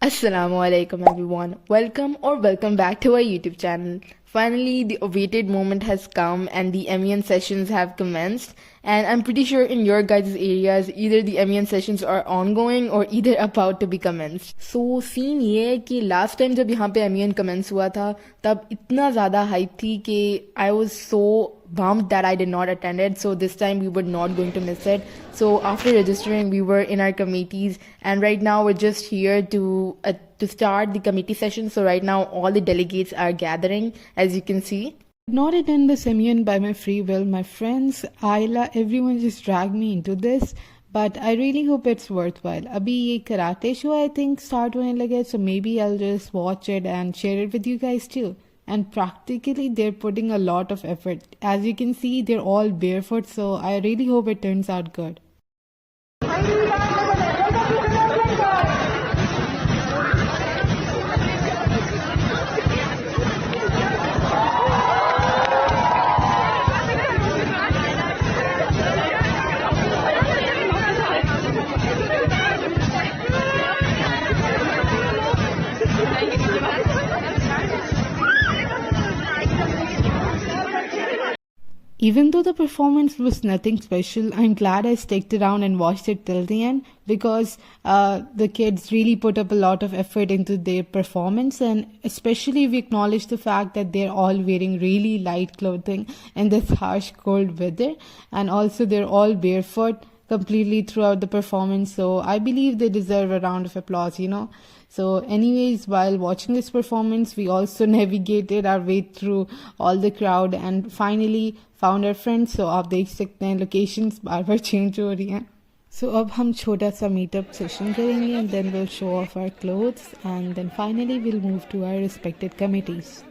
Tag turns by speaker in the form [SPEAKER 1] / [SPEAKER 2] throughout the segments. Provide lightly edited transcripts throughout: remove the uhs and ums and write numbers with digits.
[SPEAKER 1] Assalamu alaikum everyone. Welcome back to our YouTube channel. Finally, the awaited moment has come and the MEN sessions have commenced. And I'm pretty sure in your guys' areas, either the MEN sessions are ongoing or either about to be commenced. So, scene ये है कि last time जब यहाँ पे MEN commence हुआ था, तब इतना ज़्यादा hype थी कि I was so bummed that I did not attend it. So this time we were not going to miss it. So after registering, we were in our committees, and right now we're just here to start the committee session. So right now all the delegates are gathering, as you can see.
[SPEAKER 2] Not attend the seminar by my free will. My friends, Ayla, everyone just dragged me into this. But I really hope it's worthwhile. Abhi ye karate show I think start hone lage, so maybe I'll just watch it and share it with you guys too. And practically they're putting a lot of effort. As you can see, they're all barefoot, so I really hope it turns out good. Even though the performance was nothing special, I'm glad I stuck around and watched it till the end because the kids really put up a lot of effort into their performance, and especially we acknowledge the fact that they're all wearing really light clothing in this harsh cold weather, and also they're all barefoot completely throughout the performance. So I believe they deserve a round of applause. So anyways, while watching this performance, we also navigated our way through all the crowd and finally found our friends. So आप देख सकते हैं locations बार बार change हो रही हैं. So अब हम छोटा सा meetup session करेंगे, and then we'll show off our clothes, and then finally we'll move to our respected committees.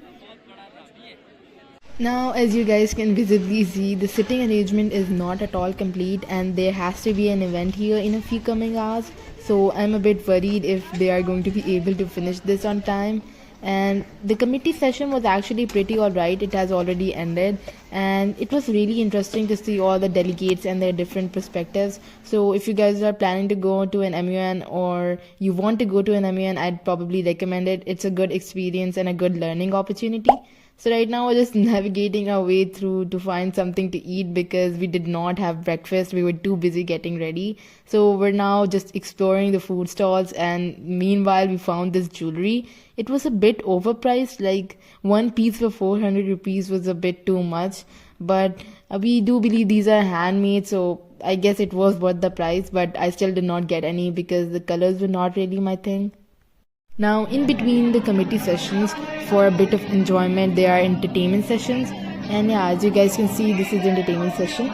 [SPEAKER 1] Now, as you guys can visibly see, the sitting arrangement is not at all complete and there has to be an event here in a few coming hours. So I'm a bit worried if they are going to be able to finish this on time. And the committee session was actually pretty alright. It has already ended and it was really interesting to see all the delegates and their different perspectives. So if you guys are planning to go to an MUN or you want to go to an MUN, I'd probably recommend it. It's a good experience and a good learning opportunity. So right now we're just navigating our way through to find something to eat because we did not have breakfast. We were too busy getting ready. So we're now just exploring the food stalls, and meanwhile we found this jewelry. It was a bit overpriced, like one piece for 400 rupees was a bit too much. But we do believe these are handmade, so I guess it was worth the price, but I still did not get any because the colors were not really my thing. Now, in between the committee sessions, for a bit of enjoyment, there are entertainment sessions. And yeah, as you guys can see, this is the entertainment session.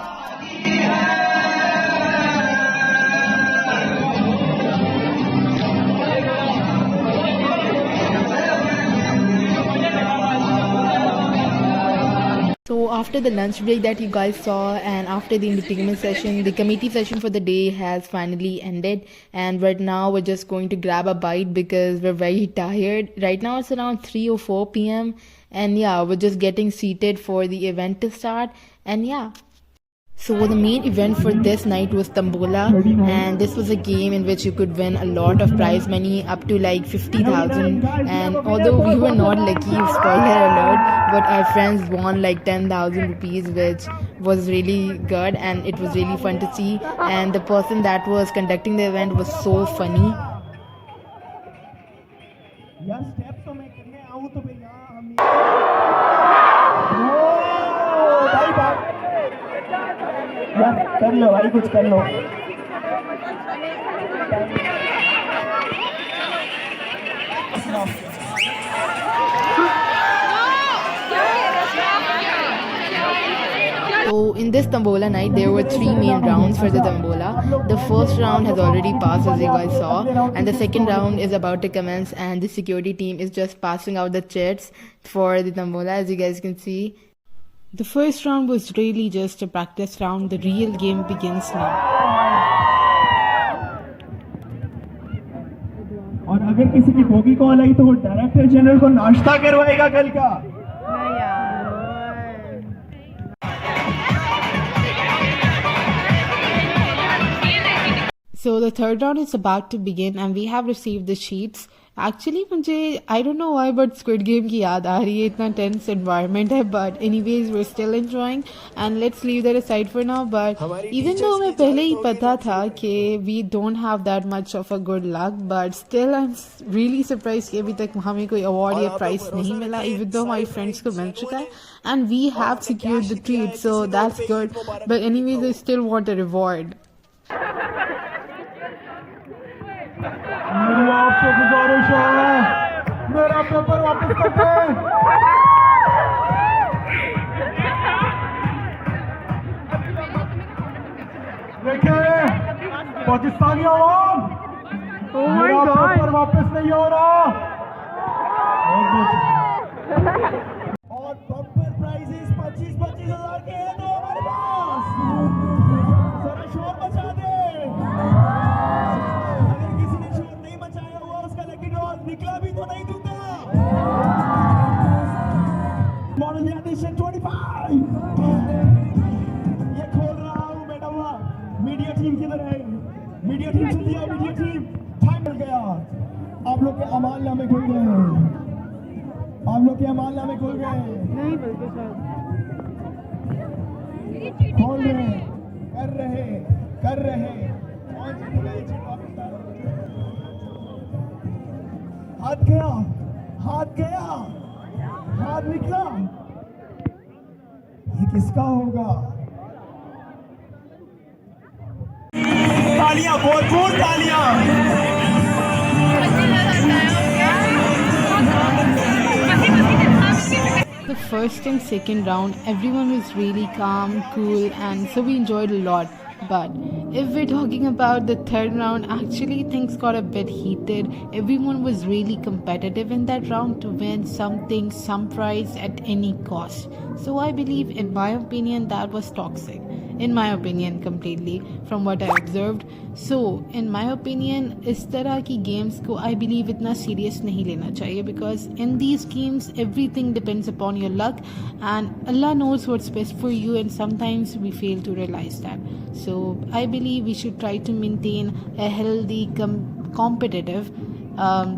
[SPEAKER 1] So after the lunch break that you guys saw and after the entertainment session, the committee session for the day has finally ended, and right now we're just going to grab a bite because we're very tired. Right now it's around 3 or 4 p.m. and yeah, we're just getting seated for the event to start, and yeah. So the main event for this night was Tombola, and this was a game in which you could win a lot of prize money up to like 50,000. And although we were not lucky, spoiler alert, but our friends won like 10,000 rupees, which was really good and it was really fun to see. And the person that was conducting the event was so funny.
[SPEAKER 3] कर लो भाई, कुछ कर लो.
[SPEAKER 1] So in this Tombola night, there were 3 main rounds for the Tombola. The first round has already passed, as you guys saw, and the second round is about to commence, and the security team is just passing out the chits for the Tombola, as you guys can see.
[SPEAKER 2] The first round was really just a practice round. The real game begins now.
[SPEAKER 3] और अगर किसी की bogie call आई तो वो director general को नाश्ता करवाएगा कल का.
[SPEAKER 2] So the third round is about to begin and we have received the sheets actually मुझे I don't know why but squid game की याद आ रही है, इतना टेंस एनवायरनमेंट है, but anyways we still enjoying and let's leave that aside for now. But even though हमें पहले ही पता था कि we don't have that much of a good luck, but still I am really surprise कि अभी तक हमें कोई अवार्ड या प्राइज नहीं मिला, इवन दो हमारी फ्रेंड्स को मिल चुका है and we have secured the treat, so that's good. But anyways I still want a reward.
[SPEAKER 3] मेरी आपसे गुजारिश है, मेरा पेपर वापस कर दें. देखिए पाकिस्तानी आवाम, मेरा पेपर वापस नहीं हो रहा. और बम्पर प्राइजेस 25,000 के हैं तो हमारे पास. जरा शोर मचा दे. अगर किसी ने शोर नहीं मचाया हुआ उसका लकी ड्रॉ निकला भी तो नहीं दूंगा. मॉडल एडिशन 25 ये खोल रहा हूँ बेटा. हुआ मीडिया टीम किधर है? मीडिया टीम सुन लिया. मीडिया टीम टाइम मिल गया. आप लोग के अमाल नामे खुल गए. आप लोग के अमाल नामे खुल गए. नहीं बल्कि खोल रहे, कर रहे. कौन जीतेगा ये चीज वापस डालो. हाथ गया, हाथ निकला. ये किसका होगा? तालियां, बहुत तालियां.
[SPEAKER 2] The first and second round, everyone was really calm, cool, and so we enjoyed a lot. But if we're talking about the third round, actually things got a bit heated. Everyone was really competitive in that round to win something, some prize at any cost. So I believe, in my opinion, that was toxic. In my opinion, completely, from what I observed. So, in my opinion, इस तरह की games को I believe इतना serious नहीं लेना चाहिए, because in these games everything depends upon your luck and Allah knows what's best for you, and sometimes we fail to realize that. So, I believe we should try to maintain a healthy, competitive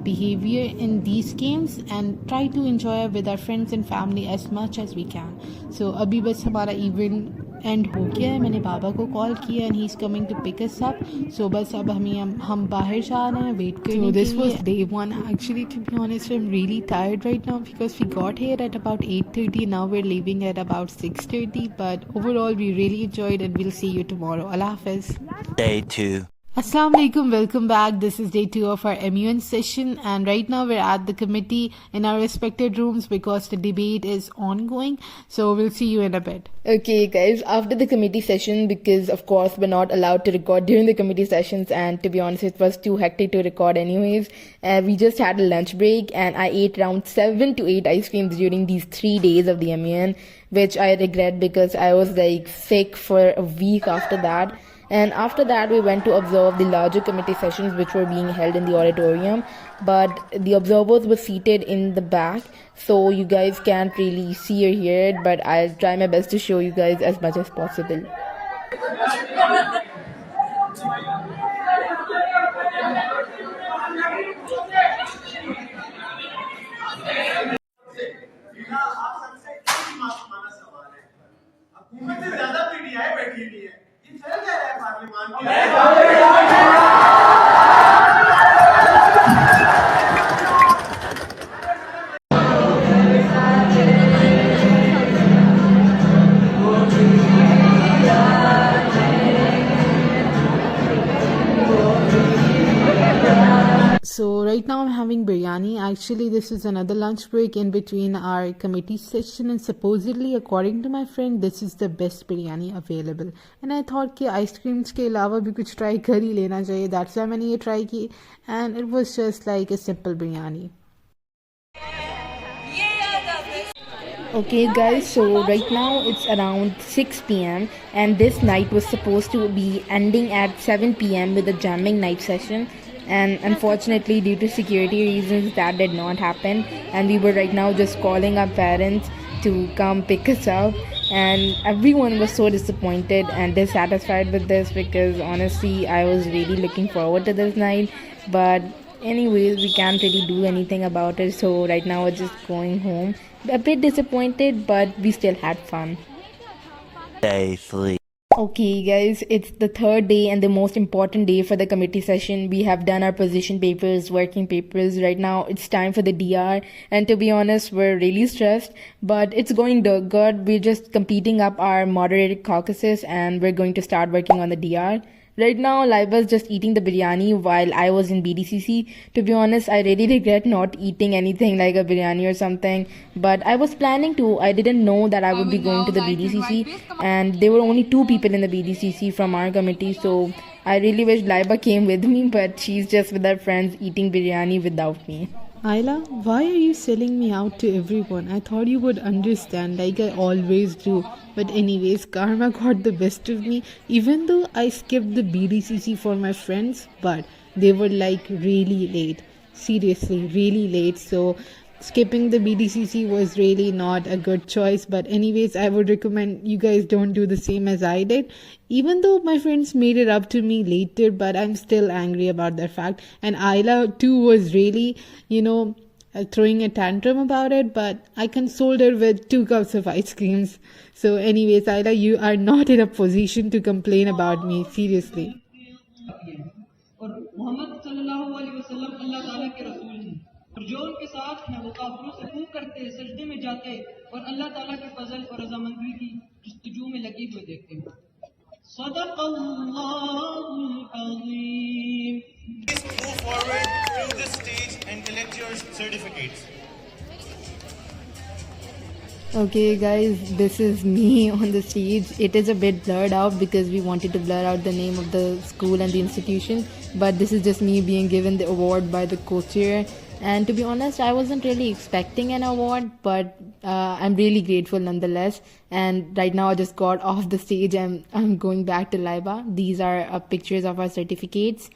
[SPEAKER 2] behavior in these games and try to enjoy with our friends and family as much as we can. So, अभी बस हमारा event and हो गया है. मैंने बाबा को call किया and he is coming to pick us up. So बस अब हम बाहर जा रहे हैं वेट करने के लिए. This was day 1. Actually to be honest I am really tired right now because we got here at about 8:30. Now we are leaving at about 6:30. But overall we really enjoyed and will see you tomorrow. अल्लाह हाफिज़.
[SPEAKER 4] Day 2.
[SPEAKER 2] Assalamu alaikum, welcome back. This is day 2 of our MUN session, and right now we're at the committee in our respected rooms because the debate is ongoing. So we'll see you in a bit.
[SPEAKER 1] Okay guys, after the committee session, because of course we're not allowed to record during the committee sessions, and to be honest it was too hectic to record anyways, we just had a lunch break and I ate around 7 to 8 ice creams during these 3 days of the MUN, which I regret because I was like sick for a week after that. And after that, we went to observe the larger committee sessions which were being held in the auditorium. But the observers were seated in the back, so you guys can't really see or hear it. But I'll try my best to show you guys as much as possible.
[SPEAKER 2] So right now I'm having biryani. Actually this is another lunch break in between our committee session, and supposedly according to my friend this is the best biryani available. And I thought कि ice creams के अलावा भी कुछ try कर ही लेना चाहिए. That's why मैंने ये try की, and it was just like a simple biryani.
[SPEAKER 1] Okay guys, so right now it's around 6 p.m. and this night was supposed to be ending at 7 p.m. with a jamming night session, and unfortunately due to security reasons that did not happen, and we were right now just calling our parents to come pick us up, and everyone was so disappointed and dissatisfied with this because honestly I was really looking forward to this night. But anyways, we can't really do anything about it. So right now we're just going home. A bit disappointed, but we still had fun.
[SPEAKER 4] Day 3.
[SPEAKER 1] Okay, guys, it's the third day and the most important day for the committee session. We have done our position papers, working papers. Right now, it's time for the DR. And to be honest, we're really stressed, but it's going good. We're just completing up our moderated caucuses and we're going to start working on the DR. Right now, Laiba's just eating the biryani while I was in BDCC. To be honest, I really regret not eating anything like a biryani or something. But I was planning to. I didn't know that I would be going to the BDCC. And there were only 2 people in the BDCC from our committee. So I really wish Laiba came with me. But she's just with her friends eating biryani without me.
[SPEAKER 2] Ayla, why are you selling me out to everyone? I thought you would understand, like I always do. But anyways, karma got the best of me. Even though I skipped the BDCC for my friends, but they were like really late. Seriously, really late. So skipping the BDCC was really not a good choice. But anyways, I would recommend you guys don't do the same as I did. Even though my friends made it up to me later, but I'm still angry about that fact. And Ayla too was really, throwing a tantrum about it, but I consoled her with 2 cups of ice creams. So anyways, Ayla, you are not in a position to complain about me, seriously.
[SPEAKER 5] और मोहम्मद सल्लल्लाहु अलैहि वसल्लम अल्लाह ताला के रसूल हैं और जो उनके साथ हैं वो काफिरों से खूब करते सजदे में जाते और अल्लाह ताला के फजल और रजामंदी की जस्तजू में लगे हुए देखते हैं सदक़ल्लाहुल अज़ीम।
[SPEAKER 6] Please move forward through the stage and collect your certificates.
[SPEAKER 1] Okay, guys, this is me on the stage. It is a bit blurred out because we wanted to blur out the name of the school and the institution, but this is just me being given the award by the co-chair. And to be honest, I wasn't really expecting an award, but I'm really grateful nonetheless. And right now I just got off the stage and I'm going back to Laiba. These are pictures of our certificates.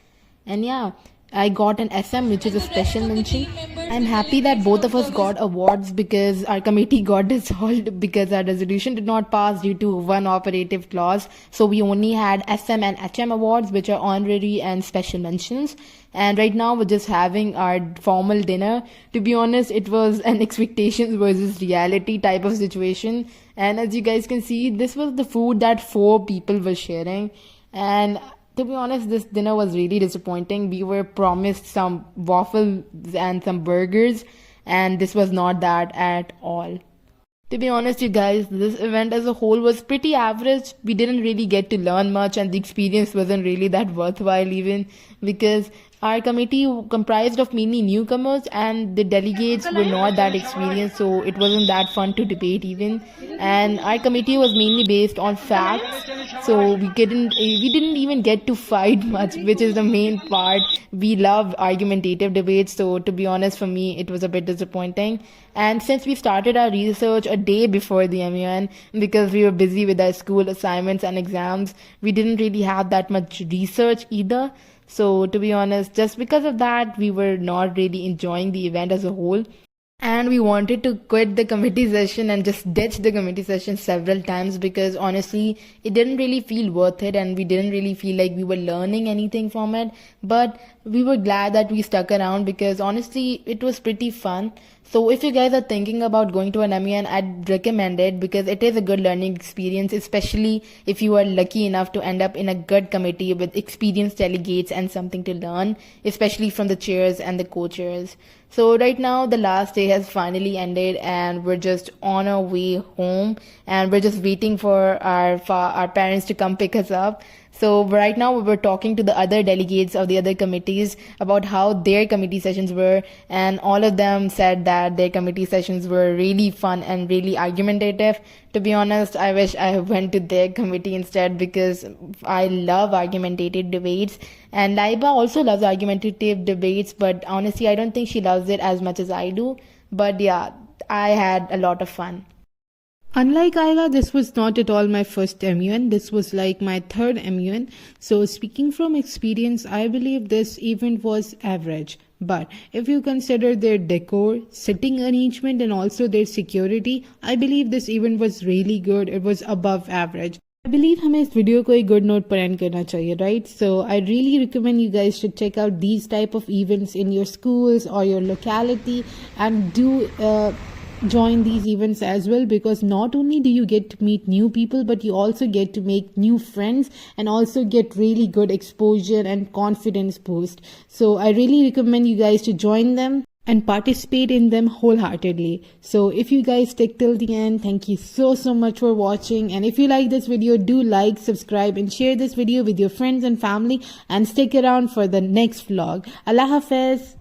[SPEAKER 1] And yeah, I got an SM, which is a special mention. I'm happy that both of us got awards because our committee got dissolved because our resolution did not pass due to one operative clause. So we only had SM and HM awards, which are honorary and special mentions. And right now we're just having our formal dinner. To be honest, it was an expectations versus reality type of situation. And as you guys can see, this was the food that 4 people were sharing. And to be honest, this dinner was really disappointing. We were promised some waffles and some burgers, and this was not that at all. To be honest, you guys, this event as a whole was pretty average. We didn't really get to learn much, and the experience wasn't really that worthwhile even because our committee comprised of mainly newcomers and the delegates were not that experienced, so it wasn't that fun to debate even. And our committee was mainly based on facts, so we didn't even get to fight much, which is the main part. We love argumentative debates, so to be honest, for me, it was a bit disappointing. And since we started our research a day before the MUN, because we were busy with our school assignments and exams, we didn't really have that much research either. So to be honest, just because of that, we were not really enjoying the event as a whole. And we wanted to quit the committee session and just ditch the committee session several times because honestly, it didn't really feel worth it and we didn't really feel like we were learning anything from it. But we were glad that we stuck around because honestly, it was pretty fun. So if you guys are thinking about going to an MUN, I'd recommend it because it is a good learning experience, especially if you are lucky enough to end up in a good committee with experienced delegates and something to learn, especially from the chairs and the co-chairs. So right now the last day has finally ended and we're just on our way home and we're just waiting for our parents to come pick us up. So right now we were talking to the other delegates of the other committees about how their committee sessions were, and all of them said that their committee sessions were really fun and really argumentative. To be honest, I wish I went to their committee instead because I love argumentative debates, and Laiba also loves argumentative debates, but honestly I don't think she loves it as much as I do. But yeah, I had a lot of fun.
[SPEAKER 2] Unlike Ayla, this was not at all my first MUN. This was like my third MUN. So speaking from experience, I believe this event was average. But if you consider their decor, sitting arrangement and also their security, I believe this event was really good. It was above average. I believe हमें इस video को एक good note पर and करना चाहिए, right? So I really recommend you guys should check out these type of events in your schools or your locality and do join these events as well, because not only do you get to meet new people, but you also get to make new friends and also get really good exposure and confidence boost. So I really recommend you guys to join them and participate in them wholeheartedly. So if you guys stick till the end, thank you so much for watching. And if you like this video, do like, subscribe and share this video with your friends and family, and stick around for the next vlog. Allah Hafiz.